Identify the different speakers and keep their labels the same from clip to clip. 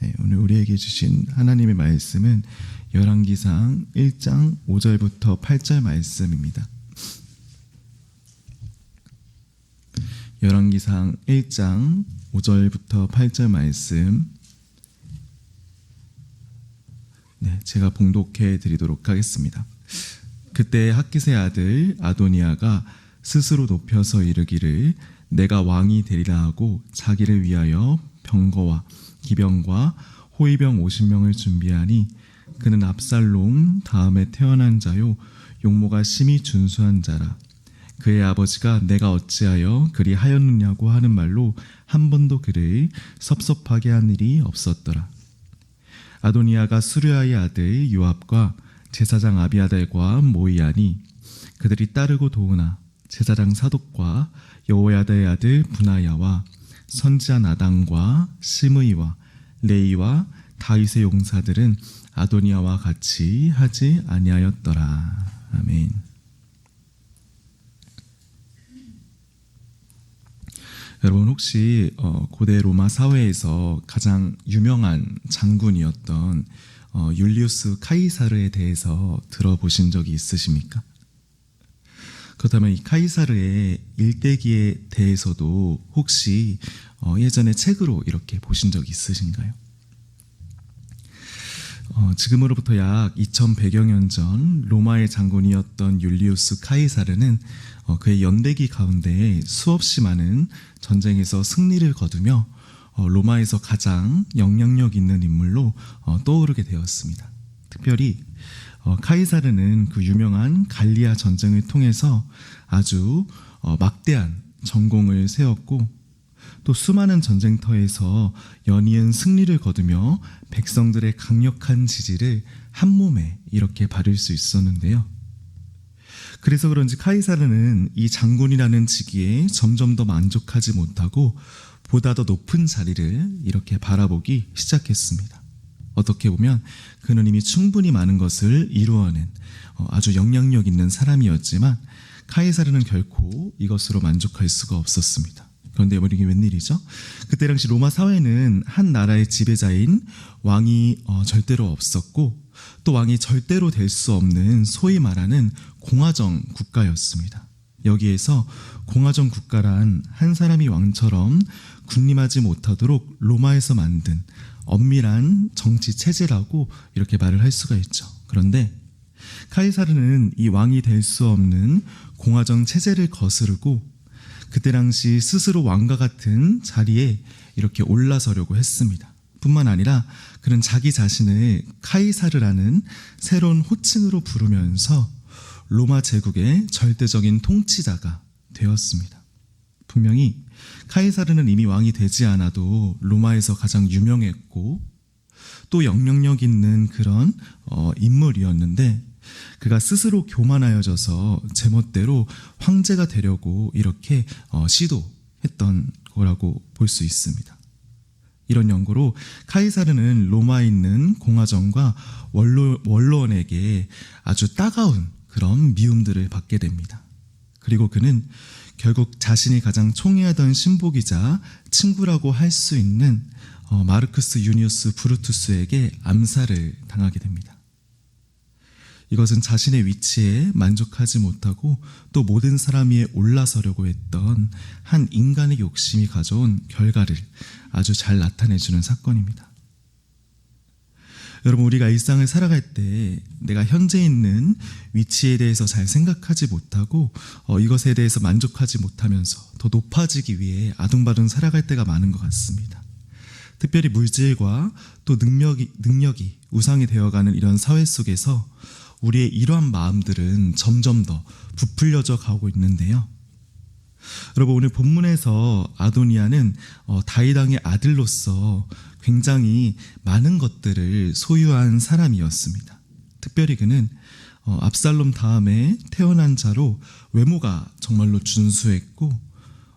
Speaker 1: 네, 오늘 우리에게 주신 하나님의 말씀은 열왕기상 1장 5절부터 8절 말씀입니다. 열왕기상 1장 5절부터 8절 말씀, 네, 제가 봉독해 드리도록 하겠습니다. 그때 핫깃의 아들 아도니아가 스스로 높여서 이르기를 내가 왕이 되리라 하고 자기를 위하여 병거와 기병과 호위병 50명을 준비하니 그는 압살롬 다음에 태어난 자요 용모가 심히 준수한 자라. 그의 아버지가 내가 어찌하여 그리 하였느냐고 하는 말로 한 번도 그를 섭섭하게 한 일이 없었더라. 아도니아가 수르야의 아들 요압과 제사장 아비아달과 모이하니 그들이 따르고 도우나 제사장 사독과 여호야다의 아들 분하야와 선지자 나단과 시므이와 레이와 다윗의 용사들은 아도니아와 같이 하지 아니하였더라. 아멘. 여러분 혹시 고대 로마 사회에서 가장 유명한 장군이었던 율리우스 카이사르에 대해서 들어보신 적이 있으십니까? 그렇다면 이 카이사르의 일대기에 대해서도 혹시 예전에 책으로 이렇게 보신 적이 있으신가요? 지금으로부터 약 2100여 년 전 로마의 장군이었던 율리우스 카이사르는 그의 연대기 가운데 수없이 많은 전쟁에서 승리를 거두며 로마에서 가장 영향력 있는 인물로 떠오르게 되었습니다. 특별히 카이사르는 그 유명한 갈리아 전쟁을 통해서 아주 막대한 전功을 세웠고 또 수많은 전쟁터에서 연이은 승리를 거두며 백성들의 강력한 지지를 한 몸에 이렇게 받을 수 있었는데요. 그래서 그런지 카이사르는 이 장군이라는 직위에 점점 더 만족하지 못하고 보다 더 높은 자리를 이렇게 바라보기 시작했습니다. 어떻게 보면 그는 이미 충분히 많은 것을 이루어낸 아주 영향력 있는 사람이었지만 카이사르는 결코 이것으로 만족할 수가 없었습니다. 그런데 이게 웬일이죠? 그때 당시 로마 사회는 한 나라의 지배자인 왕이 절대로 없었고 또 왕이 절대로 될 수 없는 소위 말하는 공화정 국가였습니다. 여기에서 공화정 국가란 한 사람이 왕처럼 군림하지 못하도록 로마에서 만든 엄밀한 정치 체제라고 이렇게 말을 할 수가 있죠. 그런데 카이사르는 이 왕이 될 수 없는 공화정 체제를 거스르고 그때 당시 스스로 왕과 같은 자리에 이렇게 올라서려고 했습니다. 뿐만 아니라 그는 자기 자신을 카이사르라는 새로운 호칭으로 부르면서 로마 제국의 절대적인 통치자가 되었습니다. 분명히 카이사르는 이미 왕이 되지 않아도 로마에서 가장 유명했고 또 영향력 있는 그런 인물이었는데 그가 스스로 교만하여져서 제멋대로 황제가 되려고 이렇게 시도했던 거라고 볼 수 있습니다. 이런 연고로 카이사르는 로마에 있는 공화정과 원로원에게 아주 따가운 그런 미움들을 받게 됩니다. 그리고 그는 결국 자신이 가장 총애하던 신복이자 친구라고 할 수 있는 마르크스 유니우스 브루투스에게 암살을 당하게 됩니다. 이것은 자신의 위치에 만족하지 못하고 또 모든 사람 위에 올라서려고 했던 한 인간의 욕심이 가져온 결과를 아주 잘 나타내주는 사건입니다. 여러분, 우리가 일상을 살아갈 때 내가 현재 있는 위치에 대해서 잘 생각하지 못하고 이것에 대해서 만족하지 못하면서 더 높아지기 위해 아둥바둥 살아갈 때가 많은 것 같습니다. 특별히 물질과 또 능력이 우상이 되어가는 이런 사회 속에서 우리의 이러한 마음들은 점점 더 부풀려져 가고 있는데요. 여러분, 오늘 본문에서 아도니아는 다윗 왕의 아들로서 굉장히 많은 것들을 소유한 사람이었습니다. 특별히 그는 압살롬 다음에 태어난 자로 외모가 정말로 준수했고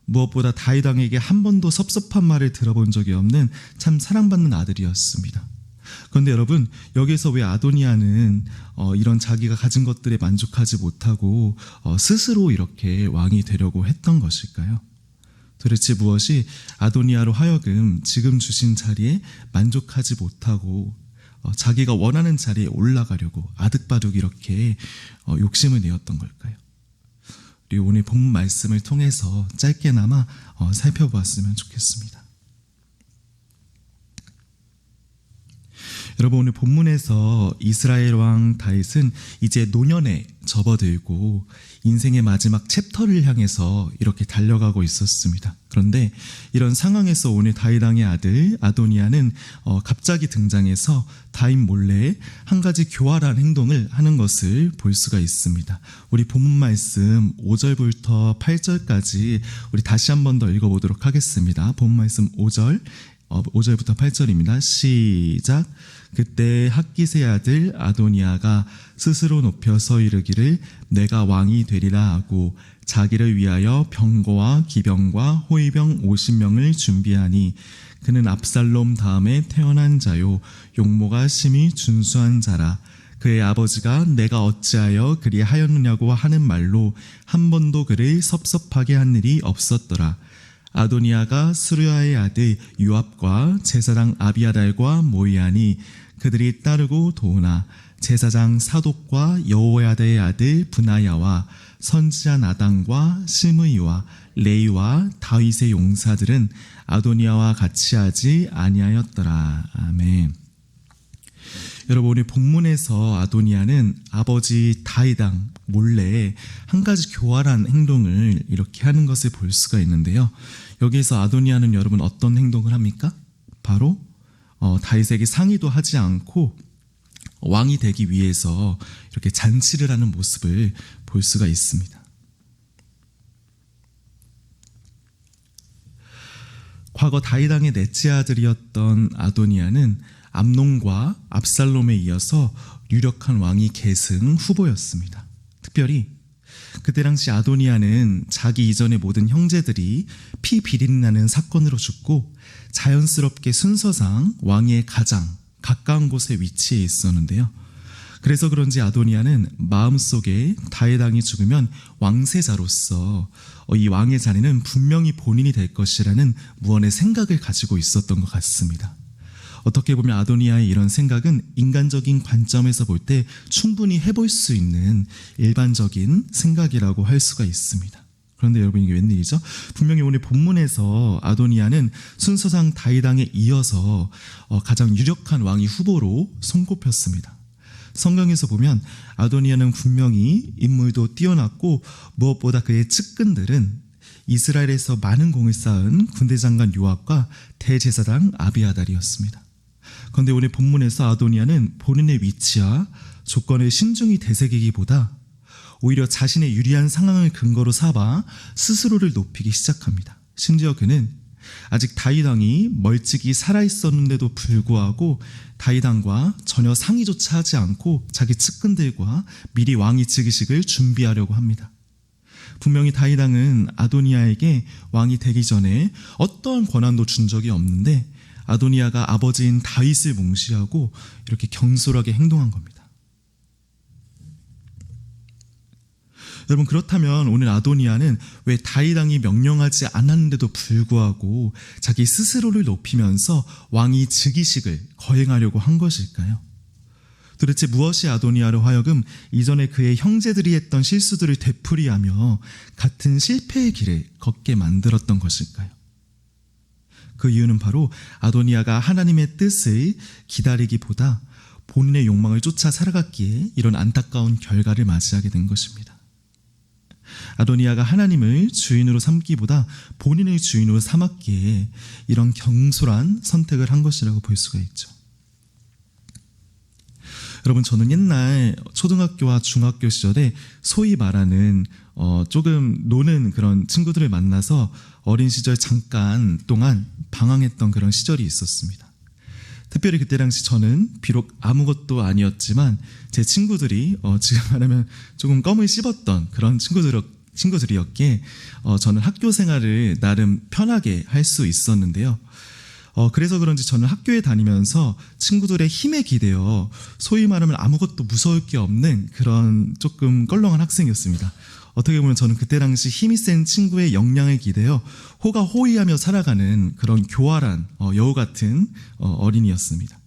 Speaker 1: 무엇보다 다윗 왕에게 한 번도 섭섭한 말을 들어본 적이 없는 참 사랑받는 아들이었습니다. 그런데 여러분, 여기서 왜 아도니아는 이런 자기가 가진 것들에 만족하지 못하고 스스로 이렇게 왕이 되려고 했던 것일까요? 도대체 무엇이 아도니아로 하여금 지금 주신 자리에 만족하지 못하고 자기가 원하는 자리에 올라가려고 아득바득 이렇게 욕심을 내었던 걸까요? 우리 오늘 본문 말씀을 통해서 짧게나마 살펴보았으면 좋겠습니다. 여러분, 오늘 본문에서 이스라엘 왕 다윗은 이제 노년에 접어들고 인생의 마지막 챕터를 향해서 이렇게 달려가고 있었습니다. 그런데 이런 상황에서 오늘 다윗 왕의 아들 아도니아는 갑자기 등장해서 다윗 몰래 한 가지 교활한 행동을 하는 것을 볼 수가 있습니다. 우리 본문 말씀 5절부터 8절까지 우리 다시 한 번 더 읽어보도록 하겠습니다. 본문 말씀 5절부터 8절입니다. 시작. 그때 학깃의 아들 아도니아가 스스로 높여서 이르기를 내가 왕이 되리라 하고 자기를 위하여 병거와 기병과 호위병 50명을 준비하니 그는 압살롬 다음에 태어난 자요 용모가 심히 준수한 자라. 그의 아버지가 내가 어찌하여 그리하였느냐고 하는 말로 한 번도 그를 섭섭하게 한 일이 없었더라. 아도니아가 스루야의 아들 요압과 제사장 아비아달과 모이하니 그들이 따르고 도우나 제사장 사독과 여호야다의 아들 브나야와 선지자 나단과 시므이와 레이와 다윗의 용사들은 아도니아와 같이 하지 아니하였더라. 아멘. 여러분, 우리 본문에서 아도니아는 아버지 다윗 왕 몰래 한 가지 교활한 행동을 이렇게 하는 것을 볼 수가 있는데요. 여기에서 아도니아는 여러분 어떤 행동을 합니까? 바로 다윗에게 상의도 하지 않고 왕이 되기 위해서 이렇게 잔치를 하는 모습을 볼 수가 있습니다. 과거 다윗 왕의 넷째 아들이었던 아도니아는 암논과 압살롬에 이어서 유력한 왕위 계승 후보였습니다. 특별히 그때 당시 아도니아는 자기 이전의 모든 형제들이 피 비린내 나는 사건으로 죽고 자연스럽게 순서상 왕위의 가장 가까운 곳에 위치해 있었는데요. 그래서 그런지 아도니아는 마음속에 다윗 왕이 죽으면 왕세자로서 이 왕의 자리는 분명히 본인이 될 것이라는 무언의 생각을 가지고 있었던 것 같습니다. 어떻게 보면 아도니아의 이런 생각은 인간적인 관점에서 볼 때 충분히 해볼 수 있는 일반적인 생각이라고 할 수가 있습니다. 그런데 여러분, 이게 웬일이죠? 분명히 오늘 본문에서 아도니아는 순서상 다윗 왕에 이어서 가장 유력한 왕위 후보로 손꼽혔습니다. 성경에서 보면 아도니아는 분명히 인물도 뛰어났고 무엇보다 그의 측근들은 이스라엘에서 많은 공을 쌓은 군대장관 요압과 대제사장 아비아달이었습니다. 그런데 오늘 본문에서 아도니아는 본인의 위치와 조건을 신중히 되새기기보다 오히려 자신의 유리한 상황을 근거로 삼아 스스로를 높이기 시작합니다. 심지어 그는 아직 다윗 왕이 멀찍이 살아있었는데도 불구하고 다윗 왕과 전혀 상의조차 하지 않고 자기 측근들과 미리 왕위 즉위식을 준비하려고 합니다. 분명히 다윗 왕은 아도니아에게 왕이 되기 전에 어떠한 권한도 준 적이 없는데 아도니아가 아버지인 다윗을 뭉시하고 이렇게 경솔하게 행동한 겁니다. 여러분, 그렇다면 오늘 아도니아는 왜 다윗 왕이 명령하지 않았는데도 불구하고 자기 스스로를 높이면서 왕위 즉위식을 거행하려고 한 것일까요? 도대체 무엇이 아도니아로 하여금 이전에 그의 형제들이 했던 실수들을 되풀이하며 같은 실패의 길을 걷게 만들었던 것일까요? 그 이유는 바로 아도니아가 하나님의 뜻을 기다리기보다 본인의 욕망을 쫓아 살아갔기에 이런 안타까운 결과를 맞이하게 된 것입니다. 아도니아가 하나님을 주인으로 삼기보다 본인의 주인으로 삼았기에 이런 경솔한 선택을 한 것이라고 볼 수가 있죠. 여러분, 저는 옛날 초등학교와 중학교 시절에 소위 말하는 조금 노는 그런 친구들을 만나서 어린 시절 잠깐 동안 방황했던 그런 시절이 있었습니다. 특별히 그때 당시 저는 비록 아무것도 아니었지만 제 친구들이 지금 말하면 조금 껌을 씹었던 그런 친구들이었기에 저는 학교 생활을 나름 편하게 할 수 있었는데요. 그래서 그런지 저는 학교에 다니면서 친구들의 힘에 기대어 소위 말하면 아무것도 무서울 게 없는 그런 조금 껄렁한 학생이었습니다. 어떻게 보면 저는 그때 당시 힘이 센 친구의 역량에 기대어 호가호위하며 살아가는 그런 교활한 여우 같은 어린이였습니다.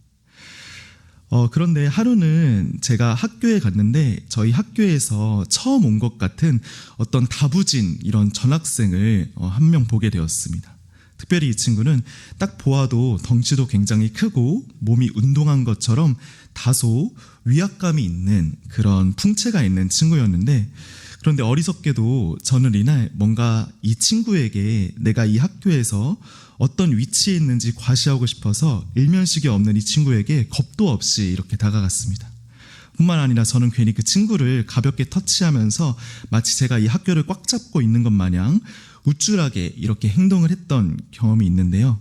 Speaker 1: 그런데 하루는 제가 학교에 갔는데 저희 학교에서 처음 온 것 같은 어떤 다부진 이런 전학생을 한 명 보게 되었습니다. 특별히 이 친구는 딱 보아도 덩치도 굉장히 크고 몸이 운동한 것처럼 다소 위압감이 있는 그런 풍채가 있는 친구였는데, 그런데 어리석게도 저는 이날 뭔가 이 친구에게 내가 이 학교에서 어떤 위치에 있는지 과시하고 싶어서 일면식이 없는 이 친구에게 겁도 없이 이렇게 다가갔습니다. 뿐만 아니라 저는 괜히 그 친구를 가볍게 터치하면서 마치 제가 이 학교를 꽉 잡고 있는 것 마냥 우쭐하게 이렇게 행동을 했던 경험이 있는데요.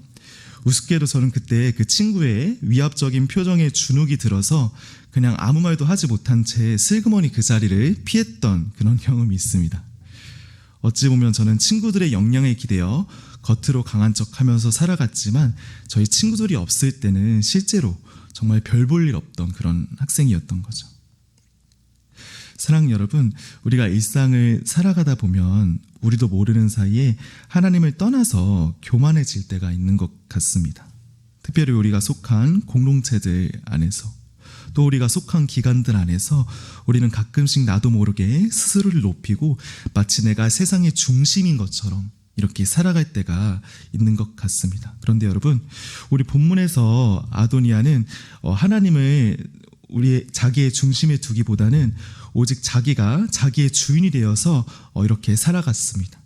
Speaker 1: 우습게도 저는 그때 그 친구의 위압적인 표정에 주눅이 들어서 그냥 아무 말도 하지 못한 채 슬그머니 그 자리를 피했던 그런 경험이 있습니다. 어찌 보면 저는 친구들의 역량에 기대어 겉으로 강한 척하면서 살아갔지만 저희 친구들이 없을 때는 실제로 정말 별 볼 일 없던 그런 학생이었던 거죠. 사랑하는 여러분, 우리가 일상을 살아가다 보면 우리도 모르는 사이에 하나님을 떠나서 교만해질 때가 있는 것 같습니다. 특별히 우리가 속한 공동체들 안에서, 또 우리가 속한 기관들 안에서 우리는 가끔씩 나도 모르게 스스로를 높이고 마치 내가 세상의 중심인 것처럼 이렇게 살아갈 때가 있는 것 같습니다. 그런데 여러분, 우리 본문에서 아도니아는 하나님을 우리의 자기의 중심에 두기보다는 오직 자기가 자기의 주인이 되어서 이렇게 살아갔습니다.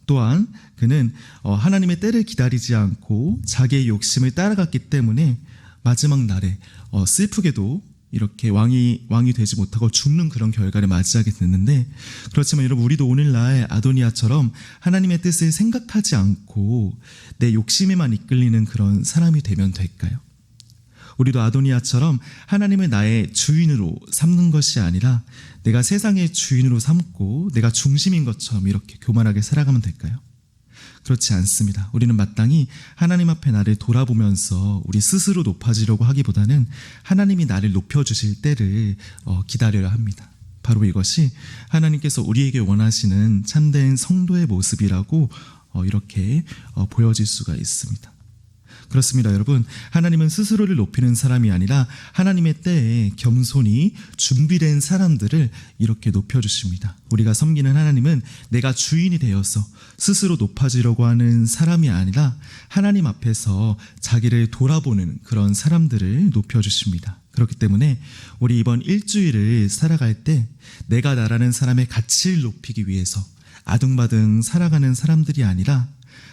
Speaker 1: 또한 그는 하나님의 때를 기다리지 않고 자기의 욕심을 따라갔기 때문에 마지막 날에 슬프게도 이렇게 왕이 되지 못하고 죽는 그런 결과를 맞이하게 됐는데, 그렇지만 여러분, 우리도 오늘날 아도니아처럼 하나님의 뜻을 생각하지 않고 내 욕심에만 이끌리는 그런 사람이 되면 될까요? 우리도 아도니아처럼 하나님을 나의 주인으로 삼는 것이 아니라 내가 세상의 주인으로 삼고 내가 중심인 것처럼 이렇게 교만하게 살아가면 될까요? 그렇지 않습니다. 우리는 마땅히 하나님 앞에 나를 돌아보면서 우리 스스로 높아지려고 하기보다는 하나님이 나를 높여주실 때를 기다려야 합니다. 바로 이것이 하나님께서 우리에게 원하시는 참된 성도의 모습이라고 이렇게 보여질 수가 있습니다. 그렇습니다, 여러분. 하나님은 스스로를 높이는 사람이 아니라 하나님의 때에 겸손히 준비된 사람들을 이렇게 높여주십니다. 우리가 섬기는 하나님은 내가 주인이 되어서 스스로 높아지려고 하는 사람이 아니라 하나님 앞에서 자기를 돌아보는 그런 사람들을 높여주십니다. 그렇기 때문에 우리 이번 일주일을 살아갈 때 내가 나라는 사람의 가치를 높이기 위해서 아둥바둥 살아가는 사람들이 아니라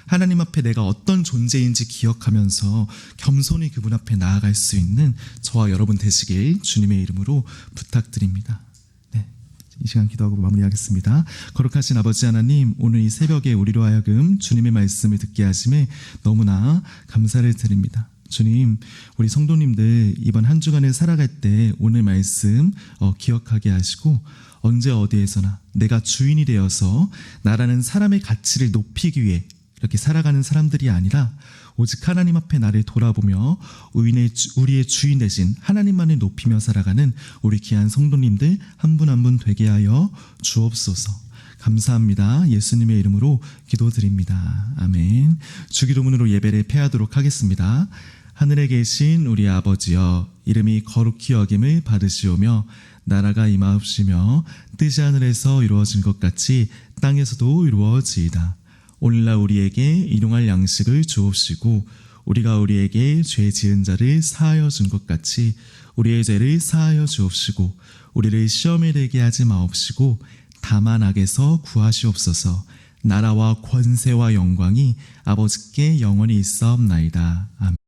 Speaker 1: 하나님 앞에 내가 어떤 존재인지 기억하면서 겸손히 그분 앞에 나아갈 수 있는 저와 여러분 되시길 주님의 이름으로 부탁드립니다. 네, 이 시간 기도하고 마무리하겠습니다. 거룩하신 아버지 하나님, 오늘 이 새벽에 우리로 하여금 주님의 말씀을 듣게 하심에 너무나 감사를 드립니다. 주님, 우리 성도님들 이번 한 주간을 살아갈 때 오늘 말씀 기억하게 하시고 언제 어디에서나 내가 주인이 되어서 나라는 사람의 가치를 높이기 위해 이렇게 살아가는 사람들이 아니라 오직 하나님 앞에 나를 돌아보며 우리의 주인 되신 하나님만을 높이며 살아가는 우리 귀한 성도님들 한 분 한 분 되게 하여 주옵소서. 감사합니다. 예수님의 이름으로 기도드립니다. 아멘. 주기도문으로 예배를 폐하도록 하겠습니다. 하늘에 계신 우리 아버지여, 이름이 거룩히 여김을 받으시오며 나라가 임하옵시며 뜻이 하늘에서 이루어진 것 같이 땅에서도 이루어지이다. 오늘날 우리에게 일용할 양식을 주옵시고 우리가 우리에게 죄 지은 자를 사하여 준 것 같이 우리의 죄를 사하여 주옵시고 우리를 시험에 들게 하지 마옵시고 다만 악에서 구하시옵소서. 나라와 권세와 영광이 아버지께 영원히 있사옵나이다. 아멘.